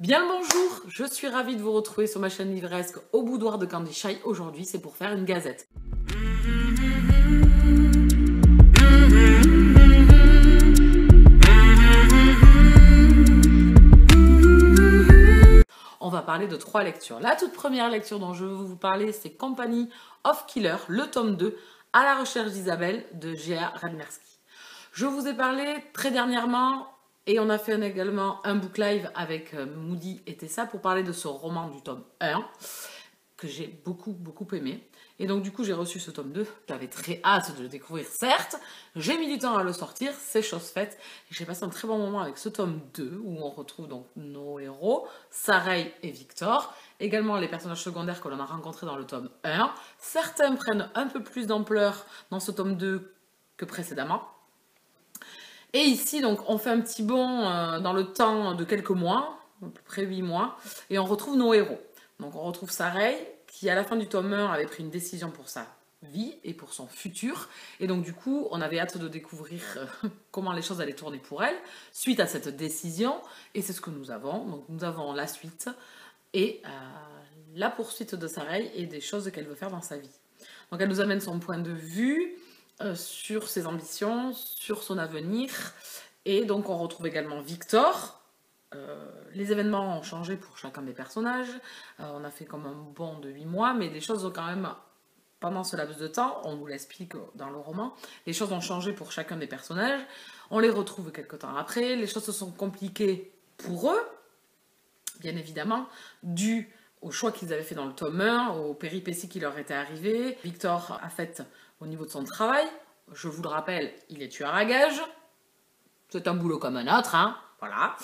Bien le bonjour, je suis ravie de vous retrouver sur ma chaîne livresque au boudoir de Candy Shy. Aujourd'hui, c'est pour faire une gazette. On va parler de 3 lectures. La toute première lecture dont je veux vous parler, c'est Company of Killers, le tome 2, à la recherche d'Isabelle, de G.A. Radmerski. Je vous ai parlé très dernièrement, et on a fait également un book live avec Moody et Tessa pour parler de ce roman du tome 1, que j'ai beaucoup aimé. Et donc du coup, j'ai reçu ce tome 2, j'avais très hâte de le découvrir, certes. J'ai mis du temps à le sortir, c'est chose faite. Et j'ai passé un très bon moment avec ce tome 2, où on retrouve donc nos héros, Sareil et Victor. Également les personnages secondaires que l'on a rencontrés dans le tome 1. Certains prennent un peu plus d'ampleur dans ce tome 2 que précédemment. Et ici, donc, on fait un petit bond dans le temps de quelques mois, à peu près 8 mois, et on retrouve nos héros. Donc on retrouve Sareil, qui à la fin du tome 1 avait pris une décision pour sa vie et pour son futur. Et donc du coup, on avait hâte de découvrir comment les choses allaient tourner pour elle, suite à cette décision. Et c'est ce que nous avons. Donc nous avons la suite et la poursuite de Sareil et des choses qu'elle veut faire dans sa vie. Donc elle nous amène son point de vue, sur ses ambitions, sur son avenir. Et donc on retrouve également Victor. Les événements ont changé pour chacun des personnages. On a fait comme un bond de 8 mois, mais les choses ont quand même, pendant ce laps de temps, on vous l'explique dans le roman, les choses ont changé pour chacun des personnages. On les retrouve quelques temps après. Les choses se sont compliquées pour eux, bien évidemment, dû au choix qu'ils avaient fait dans le tome 1, aux péripéties qui leur étaient arrivées. Victor a fait au niveau de son travail. Je vous le rappelle, il est tueur à gages. C'est un boulot comme un autre, hein, voilà.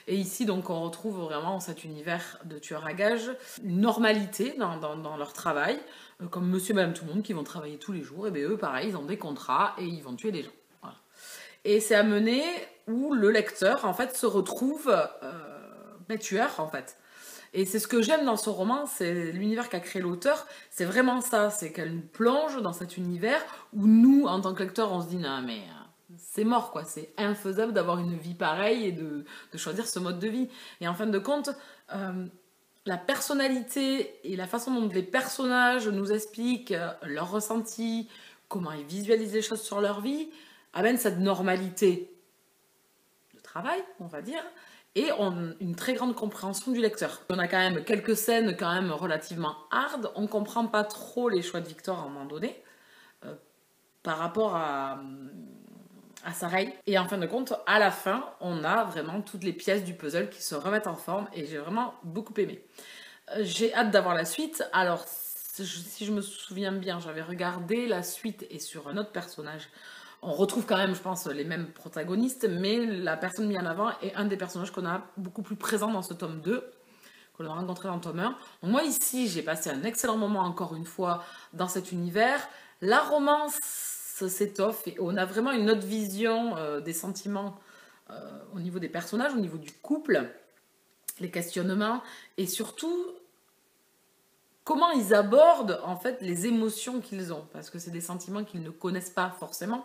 Et ici, donc, on retrouve vraiment cet univers de tueurs à gages, une normalité dans leur travail, comme monsieur et madame tout le monde qui vont travailler tous les jours. Et bien eux, pareil, ils ont des contrats et ils vont tuer des gens. Voilà. Et c'est amené où le lecteur, en fait, se retrouve tueur, en fait. Et c'est ce que j'aime dans ce roman, c'est l'univers qu'a créé l'auteur, c'est vraiment ça, c'est qu'elle nous plonge dans cet univers où nous, en tant que lecteurs, on se dit « Non, mais c'est mort, quoi, c'est infaisable d'avoir une vie pareille et de choisir ce mode de vie. » Et en fin de compte, la personnalité et la façon dont les personnages nous expliquent leurs ressentis, comment ils visualisent les choses sur leur vie, amène cette normalité de travail, on va dire, et une très grande compréhension du lecteur. On a quand même quelques scènes quand même relativement hard, on comprend pas trop les choix de Victor à un moment donné, par rapport à Sareil. Et en fin de compte, à la fin, on a vraiment toutes les pièces du puzzle qui se remettent en forme, et j'ai vraiment beaucoup aimé. J'ai hâte d'avoir la suite. Alors, si je me souviens bien, j'avais regardé la suite, et sur un autre personnage, on retrouve quand même, je pense, les mêmes protagonistes, mais la personne mise en avant est un des personnages qu'on a beaucoup plus présent dans ce tome 2, qu'on a rencontré dans le tome 1. Donc moi, ici, j'ai passé un excellent moment, encore une fois, dans cet univers. La romance s'étoffe et on a vraiment une autre vision des sentiments au niveau des personnages, au niveau du couple, les questionnements, et surtout comment ils abordent, en fait, les émotions qu'ils ont, parce que c'est des sentiments qu'ils ne connaissent pas forcément,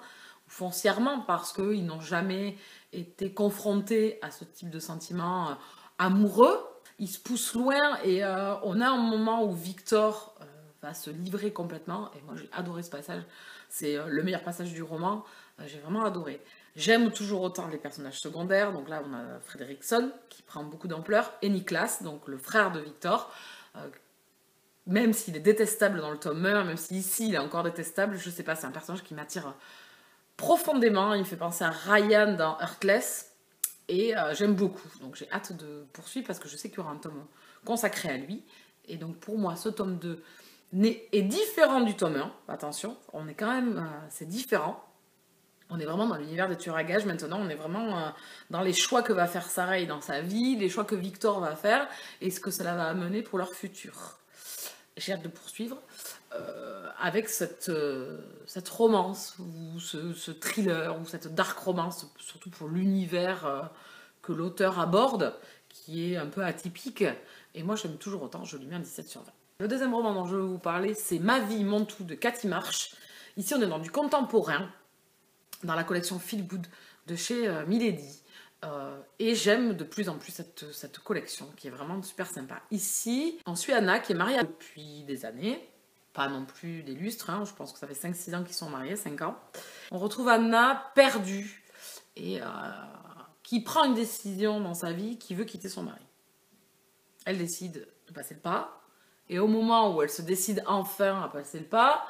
foncièrement, parce qu'ils n'ont jamais été confrontés à ce type de sentiments amoureux. Ils se poussent loin et on a un moment où Victor va se livrer complètement, et moi j'ai adoré ce passage, c'est le meilleur passage du roman, j'ai vraiment adoré. J'aime toujours autant les personnages secondaires, donc là on a Fredrickson qui prend beaucoup d'ampleur, et Niklas, donc le frère de Victor, même s'il est détestable dans le tome 1, même si ici il est encore détestable, je sais pas, c'est un personnage qui m'attire profondément, il me fait penser à Ryan dans Heartless, et j'aime beaucoup, donc j'ai hâte de poursuivre parce que je sais qu'il y aura un tome consacré à lui, et donc pour moi ce tome 2 est différent du tome 1, attention, on est quand même, c'est différent, on est vraiment dans l'univers des tueurs à gages maintenant, on est vraiment dans les choix que va faire Sareil dans sa vie, les choix que Victor va faire, et ce que cela va amener pour leur futur. J'ai hâte de poursuivre avec cette romance, ou ce thriller, ou cette dark romance, surtout pour l'univers que l'auteur aborde, qui est un peu atypique, et moi j'aime toujours autant, je lui mets un 17/20. Le deuxième roman dont je vais vous parler, c'est Ma vie, mon tout de Cathy Marsh. Ici on est dans du contemporain, dans la collection Feel Good de chez Milady. Et j'aime de plus en plus cette collection qui est vraiment super sympa. Ici, on suit Anna qui est mariée depuis des années. Pas non plus des lustres, hein, je pense que ça fait 5-6 ans qu'ils sont mariés, 5 ans. On retrouve Anna perdue et qui prend une décision dans sa vie, qui veut quitter son mari. Elle décide de passer le pas, et au moment où elle se décide enfin à passer le pas,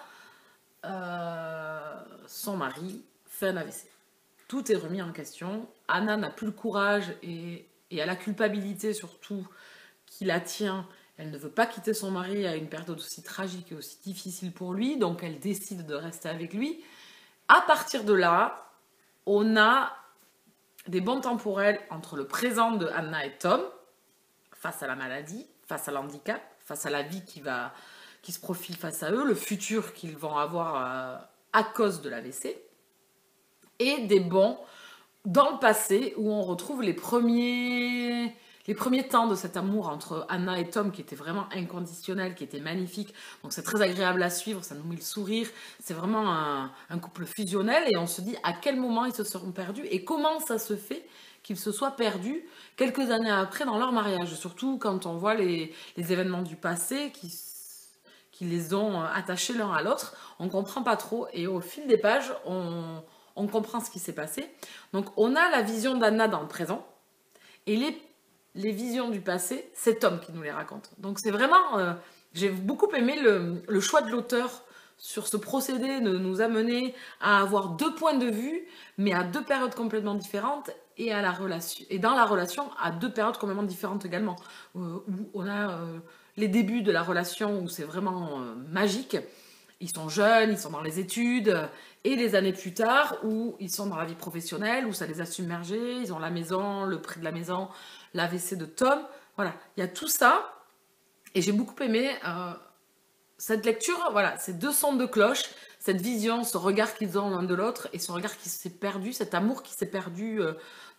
son mari fait un AVC. Tout est remis en question. Anna n'a plus le courage et a la culpabilité surtout qui la tient. Elle ne veut pas quitter son mari à une période aussi tragique et aussi difficile pour lui, donc elle décide de rester avec lui. À partir de là, on a des bonds temporels entre le présent de Anna et Tom, face à la maladie, face à l'handicap, face à la vie qui se profile face à eux, le futur qu'ils vont avoir à cause de l'AVC, et des bonds dans le passé où on retrouve les premiers temps de cet amour entre Anna et Tom qui était vraiment inconditionnel, qui était magnifique. Donc c'est très agréable à suivre, ça nous met le sourire. C'est vraiment un couple fusionnel et on se dit à quel moment ils se seront perdus et comment ça se fait qu'ils se soient perdus quelques années après dans leur mariage. Surtout quand on voit les événements du passé qui les ont attachés l'un à l'autre. On ne comprend pas trop et au fil des pages, on comprend ce qui s'est passé. Donc on a la vision d'Anna dans le présent et les visions du passé, c'est Tom qui nous les raconte. Donc c'est vraiment, j'ai beaucoup aimé le choix de l'auteur sur ce procédé de nous amener à avoir 2 points de vue, mais à 2 périodes complètement différentes et dans la relation à 2 périodes complètement différentes également. Où on a les débuts de la relation où c'est vraiment magique. Ils sont jeunes, ils sont dans les études, et les années plus tard où ils sont dans la vie professionnelle, où ça les a submergés, ils ont la maison, le prix de la maison, l'AVC de Tom. Voilà, il y a tout ça. Et j'ai beaucoup aimé cette lecture, voilà, ces 2 sons de cloche, cette vision, ce regard qu'ils ont l'un de l'autre, et ce regard qui s'est perdu, cet amour qui s'est perdu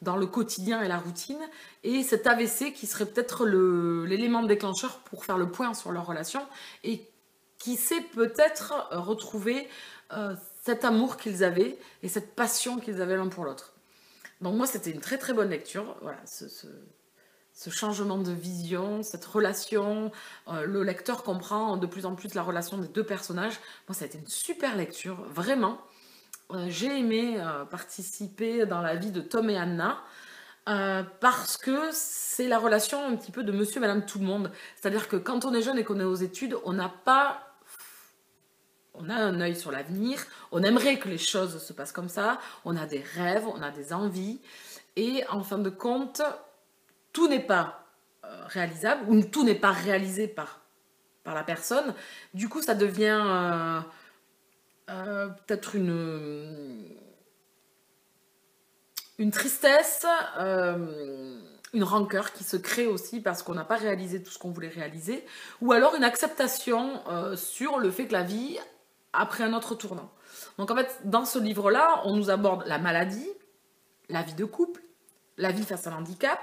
dans le quotidien et la routine, et cet AVC qui serait peut-être l'élément déclencheur pour faire le point sur leur relation, et qui sait peut-être retrouver cet amour qu'ils avaient et cette passion qu'ils avaient l'un pour l'autre. Donc moi, c'était une très très bonne lecture. Voilà, ce changement de vision, cette relation. Le lecteur comprend de plus en plus la relation des 2 personnages. Moi, ça a été une super lecture, vraiment. J'ai aimé participer dans la vie de Tom et Anna. Parce que c'est la relation un petit peu de monsieur et madame tout le monde. C'est-à-dire que quand on est jeune et qu'on est aux études, on a un œil sur l'avenir, on aimerait que les choses se passent comme ça, on a des rêves, on a des envies, et en fin de compte, tout n'est pas réalisable, ou tout n'est pas réalisé par la personne. Du coup, ça devient peut-être une tristesse, une rancœur qui se crée aussi parce qu'on n'a pas réalisé tout ce qu'on voulait réaliser, ou alors une acceptation sur le fait que la vie a pris un autre tournant. Donc en fait, dans ce livre-là, on nous aborde la maladie, la vie de couple, la vie face à l'handicap,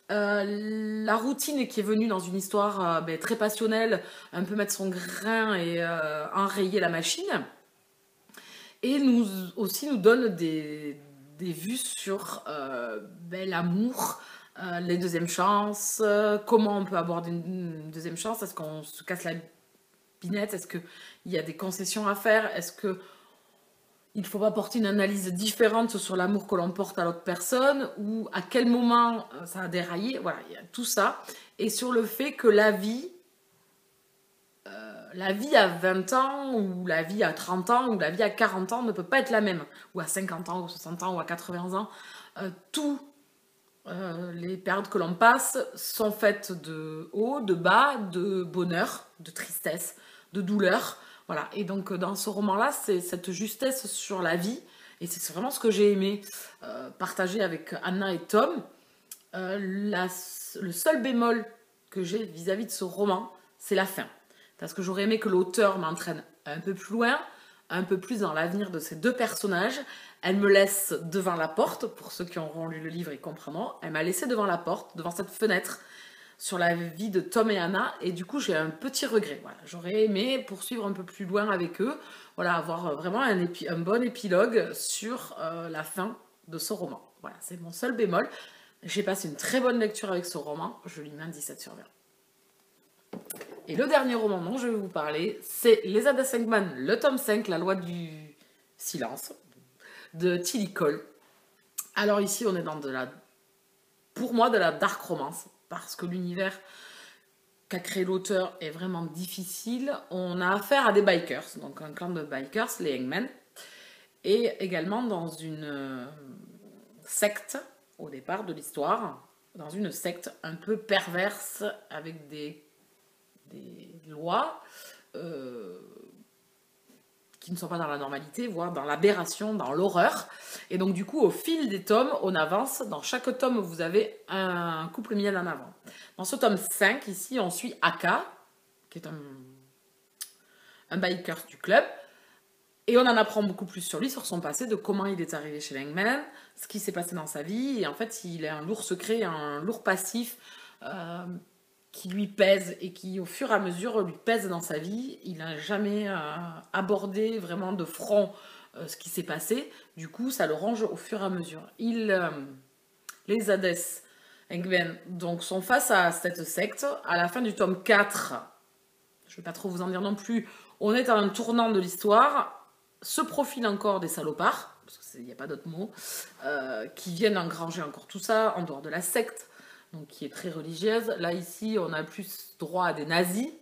la routine qui est venue dans une histoire très passionnelle, un peu mettre son grain et enrayer la machine, et nous donne des vues sur l'amour, les deuxièmes chances, comment on peut aborder une deuxième chance, est-ce qu'on se casse la binette, est-ce qu'il y a des concessions à faire, est-ce qu'il ne faut pas porter une analyse différente sur l'amour que l'on porte à l'autre personne, ou à quel moment ça a déraillé, voilà, il y a tout ça, et sur le fait que la vie à 20 ans, ou la vie à 30 ans, ou la vie à 40 ans ne peut pas être la même, ou à 50 ans, ou 60 ans, ou à 80 ans. Les périodes que l'on passe sont faites de haut, de bas, de bonheur, de tristesse, de douleur. Voilà. Et donc dans ce roman-là, c'est cette justesse sur la vie, et c'est vraiment ce que j'ai aimé partager avec Anna et Tom. Le seul bémol que j'ai vis-à-vis de ce roman, c'est la fin. Parce que j'aurais aimé que l'auteur m'entraîne un peu plus loin, un peu plus dans l'avenir de ces 2 personnages. Elle me laisse devant la porte, pour ceux qui auront lu le livre, ils comprendront. Elle m'a laissé devant la porte, devant cette fenêtre, sur la vie de Tom et Anna, et du coup j'ai un petit regret. Voilà. J'aurais aimé poursuivre un peu plus loin avec eux, voilà, avoir vraiment un bon épilogue sur la fin de ce roman. Voilà, c'est mon seul bémol. J'ai passé une très bonne lecture avec ce roman, je lui mets un 17 sur 20. Et le dernier roman dont je vais vous parler, c'est Les Hades Engman, le tome 5, La loi du silence, de Tilly Cole. Alors ici, on est dans pour moi, de la dark romance, parce que l'univers qu'a créé l'auteur est vraiment difficile. On a affaire à des bikers, donc un clan de bikers, les Hangmen, et également dans une secte, au départ de l'histoire, dans une secte un peu perverse, avec des lois qui ne sont pas dans la normalité, voire dans l'aberration, dans l'horreur. Et donc du coup, au fil des tomes, on avance. Dans chaque tome, vous avez un couple mis en avant. Dans ce tome 5, ici, on suit Aka, qui est un biker du club. Et on en apprend beaucoup plus sur lui, sur son passé, de comment il est arrivé chez Hangman, ce qui s'est passé dans sa vie. Et en fait, il a un lourd secret, un lourd passif qui lui pèse et qui, au fur et à mesure, lui pèse dans sa vie. Il n'a jamais abordé vraiment de front ce qui s'est passé. Du coup, ça le ronge au fur et à mesure. Les Hades Hangmen donc, sont face à cette secte. À la fin du tome 4, je ne vais pas trop vous en dire non plus, on est à un tournant de l'histoire. Se profilent encore des salopards, parce qu'il n'y a pas d'autre mot, qui viennent engranger encore tout ça, en dehors de la secte, donc qui est très religieuse. Là, ici, on a plus droit à des nazis,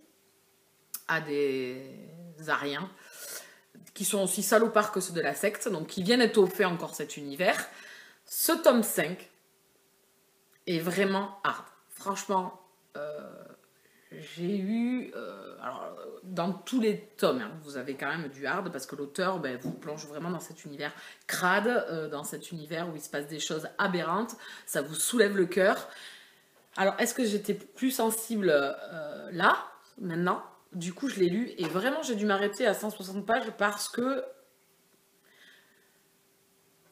à des ariens, qui sont aussi salopards que ceux de la secte, donc qui viennent étoffer encore cet univers. Ce tome 5 est vraiment hard. Franchement, j'ai eu... alors, dans tous les tomes, hein, vous avez quand même du hard, parce que l'auteur vous plonge vraiment dans cet univers crade, dans cet univers où il se passe des choses aberrantes, ça vous soulève le cœur. Alors, est-ce que j'étais plus sensible là, maintenant? Du coup, je l'ai lu, et vraiment, j'ai dû m'arrêter à 160 pages, parce que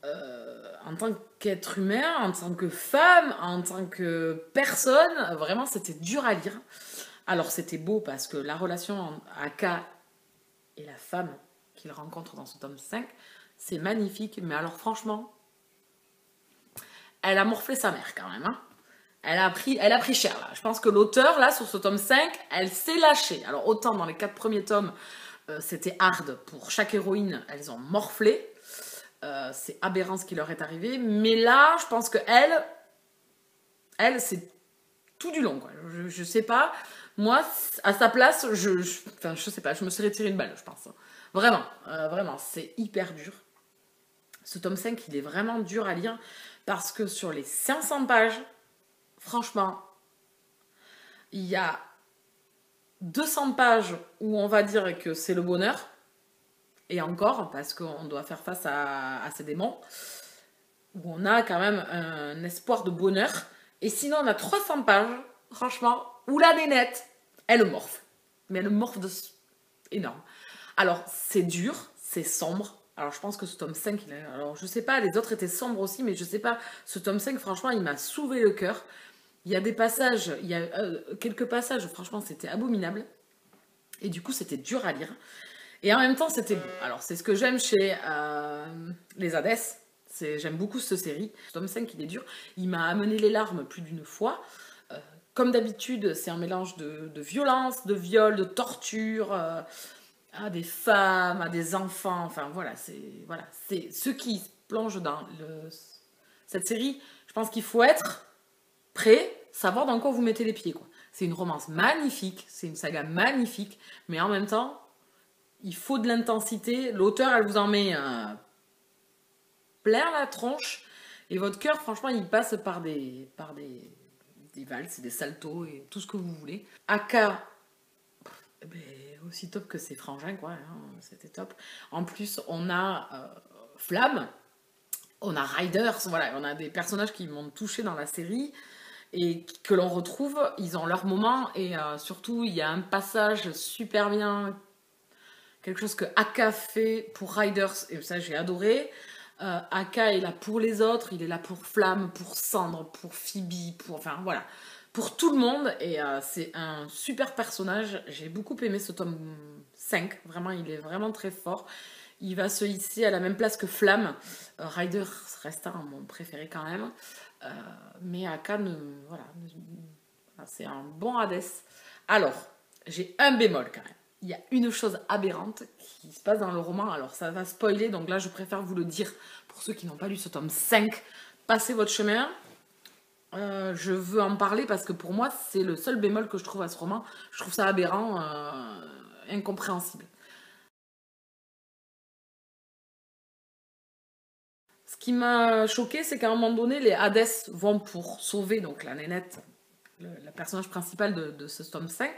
en tant qu'être humain, en tant que femme, en tant que personne, vraiment, c'était dur à lire. Alors, c'était beau parce que la relation entre Aka et la femme qu'il rencontre dans ce tome 5, c'est magnifique. Mais alors, franchement, elle a morflé sa mère quand même. Hein. Elle a pris cher, là. Je pense que l'auteur, là, sur ce tome 5, elle s'est lâchée. Alors, autant dans les 4 premiers tomes, c'était hard. Pour chaque héroïne, elles ont morflé. C'est aberrant ce qui leur est arrivé. Mais là, je pense que elle c'est tout du long. Quoi. Je sais pas. Moi, à sa place, je sais pas, je me serais tiré une balle, je pense. Vraiment, vraiment, c'est hyper dur. Ce tome 5, il est vraiment dur à lire parce que sur les 500 pages, franchement, il y a 200 pages où on va dire que c'est le bonheur. Et encore, parce qu'on doit faire face à ces démons, où on a quand même un espoir de bonheur. Et sinon, on a 300 pages, franchement, où la nénette, elle morfle. Mais elle morfle énorme. Alors, c'est dur, c'est sombre. Alors, je pense que ce tome 5, alors je sais pas, les autres étaient sombres aussi, mais je sais pas, ce tome 5, franchement, il m'a soulevé le cœur. Il y a des passages, il y a quelques passages, franchement, c'était abominable. Et du coup, c'était dur à lire. Et en même temps, c'était beau. Alors, c'est ce que j'aime chez les Hades. J'aime beaucoup cette série. Ce tome 5, il est dur. Il m'a amené les larmes plus d'une fois. Comme d'habitude, c'est un mélange de violence, de viol, de torture, à des femmes, à des enfants. Enfin, voilà. C'est ceux qui plongent dans cette série. Je pense qu'il faut être prêt, savoir dans quoi vous mettez les pieds. C'est une romance magnifique. C'est une saga magnifique. Mais en même temps, il faut de l'intensité. L'auteur, elle vous en met plein la tronche. Et votre cœur, franchement, il passe par des valses, des saltos et tout ce que vous voulez. Aka, aussi top que ses frangins, quoi. Hein, c'était top. En plus, on a Flamme, on a Riders, voilà, on a des personnages qui m'ont touché dans la série et que l'on retrouve. Ils ont leur moment et surtout, il y a un passage super bien. Quelque chose que Aka fait pour Riders, et ça j'ai adoré. Aka est là pour les autres, il est là pour Flamme, pour Cendre, pour Phoebe, enfin voilà, pour tout le monde. Et c'est un super personnage. J'ai beaucoup aimé ce tome 5, vraiment, il est vraiment très fort. Il va se hisser à la même place que Flamme. Ryder reste mon préféré quand même. Mais Aka, voilà, c'est un bon Hades. Alors, j'ai un bémol quand même. Il y a une chose aberrante qui se passe dans le roman. Alors, ça va spoiler, donc là, je préfère vous le dire pour ceux qui n'ont pas lu ce tome 5. Passez votre chemin. Je veux en parler parce que pour moi, c'est le seul bémol que je trouve à ce roman. Je trouve ça aberrant, incompréhensible. Ce qui m'a choqué, c'est qu'à un moment donné, les Hades vont pour sauver donc la nénette, le personnage principal de ce tome 5.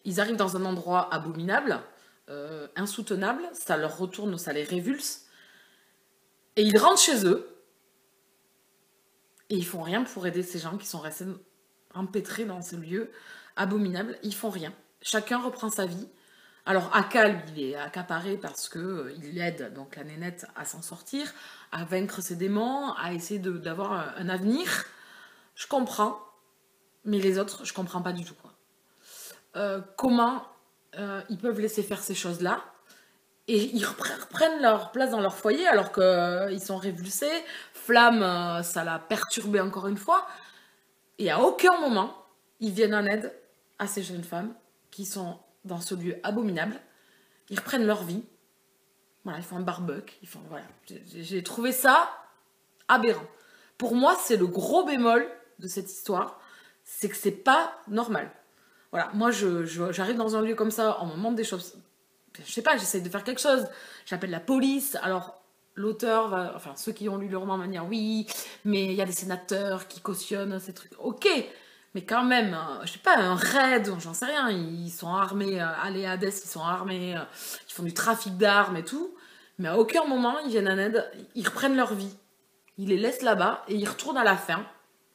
Ils arrivent dans un endroit abominable, insoutenable, ça leur retourne, ça les révulse. Et ils rentrent chez eux, et ils font rien pour aider ces gens qui sont restés empêtrés dans ce lieu abominable. Ils font rien. Chacun reprend sa vie. Alors Aka, lui, il est accaparé parce que il aide donc la nénette à s'en sortir, à vaincre ses démons, à essayer d'avoir un avenir. Je comprends, mais les autres, je comprends pas du tout. Comment ils peuvent laisser faire ces choses-là et ils reprennent leur place dans leur foyer alors qu'ils sont révulsés. Flamme, ça l'a perturbé encore une fois. Et à aucun moment, ils viennent en aide à ces jeunes femmes qui sont dans ce lieu abominable. Ils reprennent leur vie. Voilà, ils font un barbecue. Voilà. J'ai trouvé ça aberrant. Pour moi, c'est le gros bémol de cette histoire. C'est que c'est pas normal. Voilà, moi, j'arrive dans un lieu comme ça, on me demande des choses. Je sais pas, j'essaie de faire quelque chose. J'appelle la police. Alors, l'auteur va... Enfin, ceux qui ont lu le roman vont dire oui, mais il y a des sénateurs qui cautionnent ces trucs. Ok, mais quand même, je sais pas, un raid, j'en sais rien. Ils sont armés, allez, Hades, ils sont armés, ils font du trafic d'armes et tout. Mais à aucun moment, ils viennent en aide, ils reprennent leur vie. Ils les laissent là-bas et ils retournent à la fin.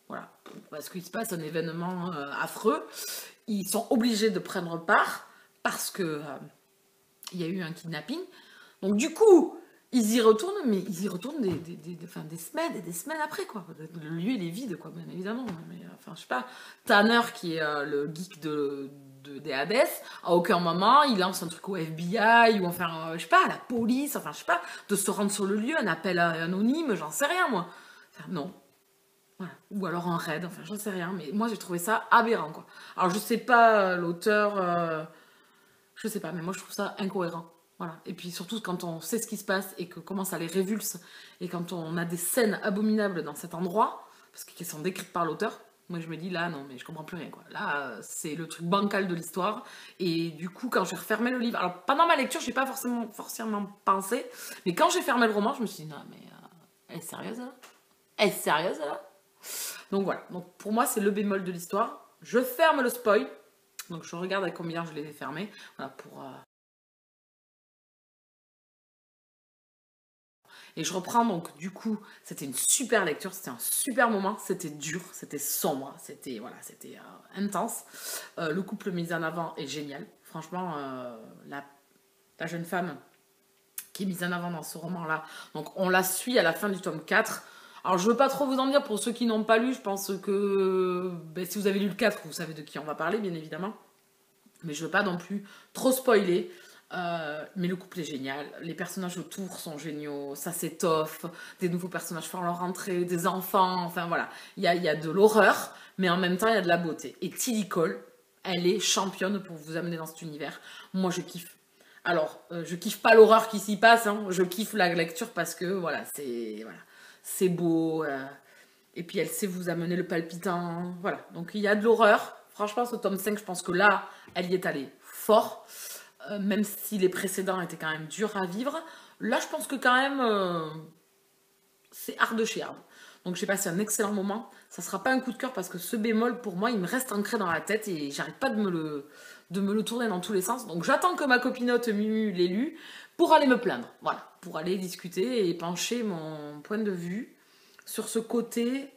Voilà, parce qu'il se passe un événement affreux. Ils sont obligés de prendre part parce que il y a eu un kidnapping. Donc du coup, ils y retournent, mais ils y retournent des semaines et des semaines après, quoi. Le lieu, il est vide, quoi, bien évidemment. Mais, enfin, je sais pas, Tanner, qui est le geek des Hades, à aucun moment, il lance un truc au FBI, ou enfin, je sais pas, à la police, enfin, je sais pas, de se rendre sur le lieu, un appel anonyme, j'en sais rien, moi. Enfin, non. Voilà. Ou alors un raid, enfin, j'en sais rien. Mais moi, j'ai trouvé ça aberrant, quoi. Alors, je sais pas, l'auteur... je sais pas, mais moi, je trouve ça incohérent. Voilà. Et puis surtout quand on sait ce qui se passe et que comment ça les révulse et quand on a des scènes abominables dans cet endroit, parce qu'elles sont décrites par l'auteur, moi je me dis là non mais je comprends plus rien quoi. Là c'est le truc bancal de l'histoire et du coup quand j'ai refermé le livre, alors pendant ma lecture j'ai pas forcément pensé, mais quand j'ai fermé le roman je me suis dit non mais elle est sérieuse là? Elle est sérieuse là? Donc voilà, donc pour moi c'est le bémol de l'histoire. Je ferme le spoil, donc je regarde à combien je l'ai fermé, voilà pour... Et je reprends donc du coup, c'était une super lecture, c'était un super moment, c'était dur, c'était sombre, c'était voilà, c'était intense. Le couple mis en avant est génial. Franchement, la jeune femme qui est mise en avant dans ce roman-là, donc on la suit à la fin du tome 4. Alors je veux pas trop vous en dire pour ceux qui n'ont pas lu, je pense que ben, si vous avez lu le 4, vous savez de qui on va parler bien évidemment. Mais je veux pas non plus trop spoiler. Mais le couple est génial, les personnages autour sont géniaux, ça s'étoffe, des nouveaux personnages font leur entrée, des enfants, enfin voilà. Il y a de l'horreur, mais en même temps il y a de la beauté. Et Tilly Cole, elle est championne pour vous amener dans cet univers. Moi je kiffe. Alors, je kiffe pas l'horreur qui s'y passe, hein. Je kiffe la lecture parce que voilà, c'est beau. Et puis elle sait vous amener le palpitant. Voilà, donc il y a de l'horreur. Franchement, ce tome 5, je pense que là, elle y est allée fort. Même si les précédents étaient quand même durs à vivre. Là, je pense que quand même, c'est hard de chez hard. Donc j'ai passé un excellent moment. Ça sera pas un coup de cœur parce que ce bémol, pour moi, il me reste ancré dans la tête et j'arrête pas de me le tourner dans tous les sens. Donc j'attends que ma copinote Mumu l'ait lu pour aller me plaindre. Voilà, pour aller discuter et pencher mon point de vue sur ce côté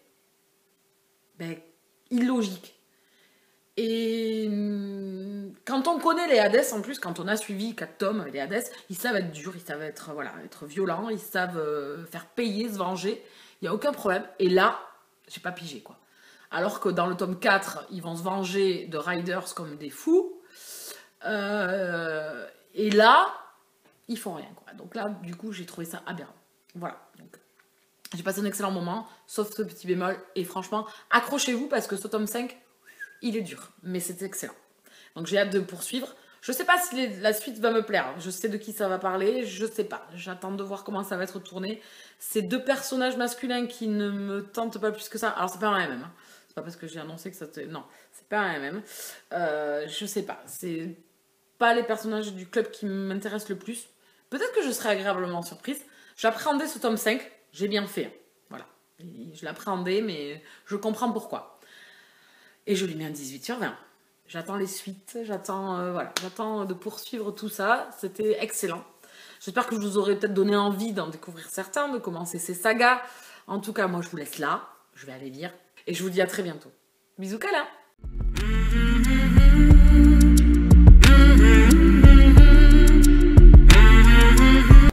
ben, illogique. Et quand on connaît les Hades, en plus, quand on a suivi 4 tomes, les Hades, ils savent être durs, ils savent être, voilà, être violents, ils savent faire payer, se venger. Il n'y a aucun problème. Et là, j'ai pas pigé, quoi. Alors que dans le tome 4, ils vont se venger de Riders comme des fous. Et là, ils font rien, quoi. Donc là, du coup, j'ai trouvé ça aberrant. Voilà. Donc, j'ai passé un excellent moment, sauf ce petit bémol. Et franchement, accrochez-vous parce que ce tome 5, il est dur. Mais c'est excellent. Donc j'ai hâte de poursuivre. Je sais pas si la suite va me plaire. Je sais de qui ça va parler. Je sais pas. J'attends de voir comment ça va être tourné. C'est deux personnages masculins qui ne me tentent pas plus que ça. Alors c'est pas un MM. Hein. C'est pas parce que j'ai annoncé que ça te... Non, c'est pas un MM. Je sais pas. C'est pas les personnages du club qui m'intéressent le plus. Peut-être que je serai agréablement surprise. J'appréhendais ce tome 5. J'ai bien fait. Voilà. Je l'appréhendais, mais je comprends pourquoi. Et je lui mets un 18/20. J'attends les suites, j'attends de poursuivre tout ça. C'était excellent. J'espère que je vous aurai peut-être donné envie d'en découvrir certains, de commencer ces sagas. En tout cas, moi, je vous laisse là. Je vais aller lire. Et je vous dis à très bientôt. Bisous, câlin!